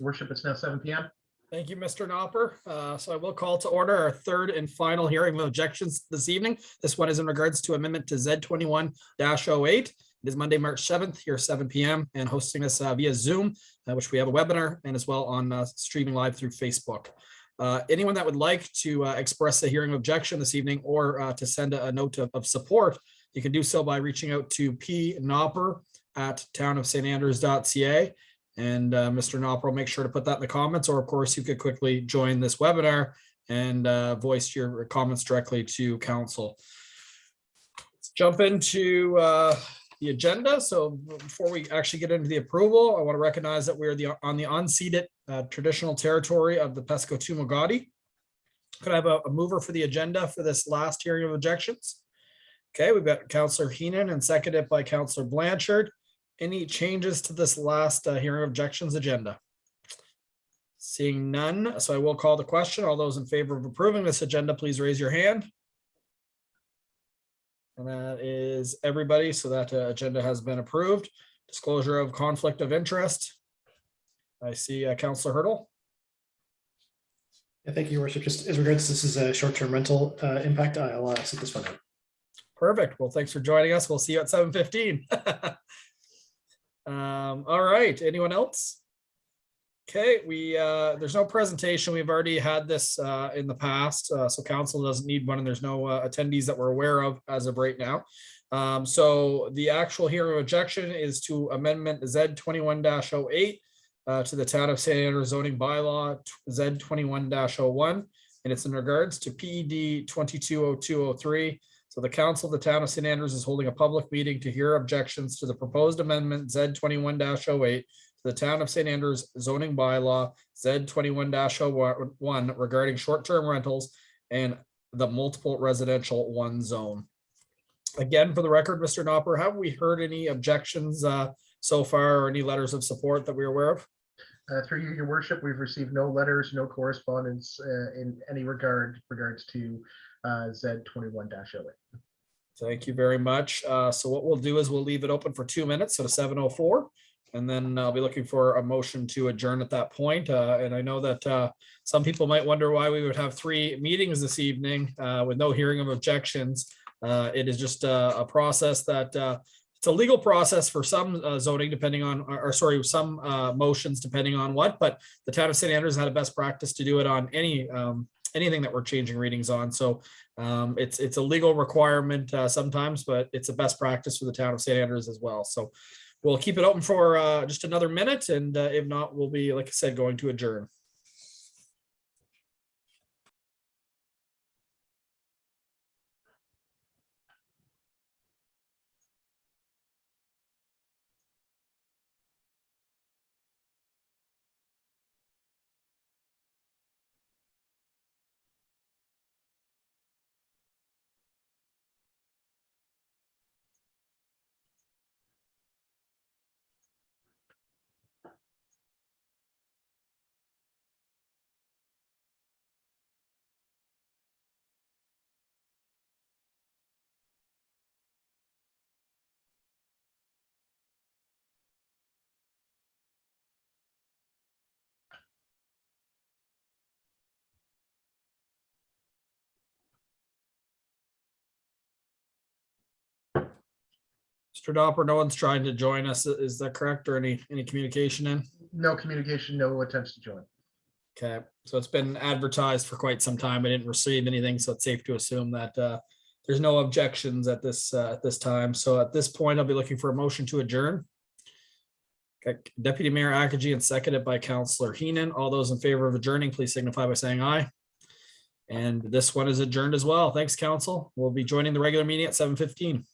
Worship, it's now 7 p.m. Thank you, Mr. Knopper. So I will call to order our third and final hearing of objections this evening. This one is in regards to amendment to Z21-08. It is Monday, March 7th, here 7 p.m. and hosting this via Zoom, which we have a webinar and as well on streaming live through Facebook. Anyone that would like to express a hearing objection this evening or to send a note of support, you can do so by reaching out to pnopper@townofstandrews.ca. And Mr. Knopper will make sure to put that in the comments, or of course you could quickly join this webinar and voice your comments directly to council. Let's jump into the agenda. So before we actually get into the approval, I want to recognize that we're on the unceded traditional territory of the Pesco-Tumogati. Could I have a mover for the agenda for this last hearing of objections? Okay, we've got Councillor Heenan and seconded by Councillor Blanchard. Any changes to this last hearing objections agenda? Seeing none, so I will call the question. All those in favor of approving this agenda, please raise your hand. And that is everybody, so that agenda has been approved. Disclosure of conflict of interest. I see Councillor Hurdle. Yeah, thank you, Your Worship. Just as regards this is a short-term rental impact, I'll sit this one out. Perfect. Well, thanks for joining us. We'll see you at 7:15. All right, anyone else? Okay, there's no presentation. We've already had this in the past, so council doesn't need one, and there's no attendees that we're aware of as of right now. So the actual hearing of objection is to amendment Z21-08 to the Town of St. Andrews zoning bylaw Z21-01, and it's in regards to PED 220203. So the Council of the Town of St. Andrews is holding a public meeting to hear objections to the proposed amendment Z21-08 to the Town of St. Andrews zoning bylaw Z21-01 regarding short-term rentals and the multiple residential one zone. Again, for the record, Mr. Knopper, have we heard any objections so far, or any letters of support that we're aware of? Through you, Your Worship, we've received no letters, no correspondence in any regards to Z21-08. Thank you very much. So what we'll do is we'll leave it open for 2 minutes, so to 7:04, and then I'll be looking for a motion to adjourn at that point. And I know that some people might wonder why we would have 3 meetings this evening with no hearing of objections. It is just a process that it's a legal process for some zoning, depending on, or sorry, some motions depending on what. But the Town of St. Andrews had a best practice to do it on anything that we're changing readings on. So it's a legal requirement sometimes, but it's a best practice for the Town of St. Andrews as well. So we'll keep it open for just another minute, and if not, we'll be, like I said, going to adjourn. Mr. Knopper, no one's trying to join us. Is that correct, or any communication in? No communication, no attempts to join. Okay, so it's been advertised for quite some time. I didn't receive anything, so it's safe to assume that there's no objections at this time. So at this point, I'll be looking for a motion to adjourn. Okay, Deputy Mayor Akaji and seconded by Councillor Heenan. All those in favor of adjourning, please signify by saying aye. And this one is adjourned as well. Thanks, Council. We'll be joining the regular meeting at 7:15.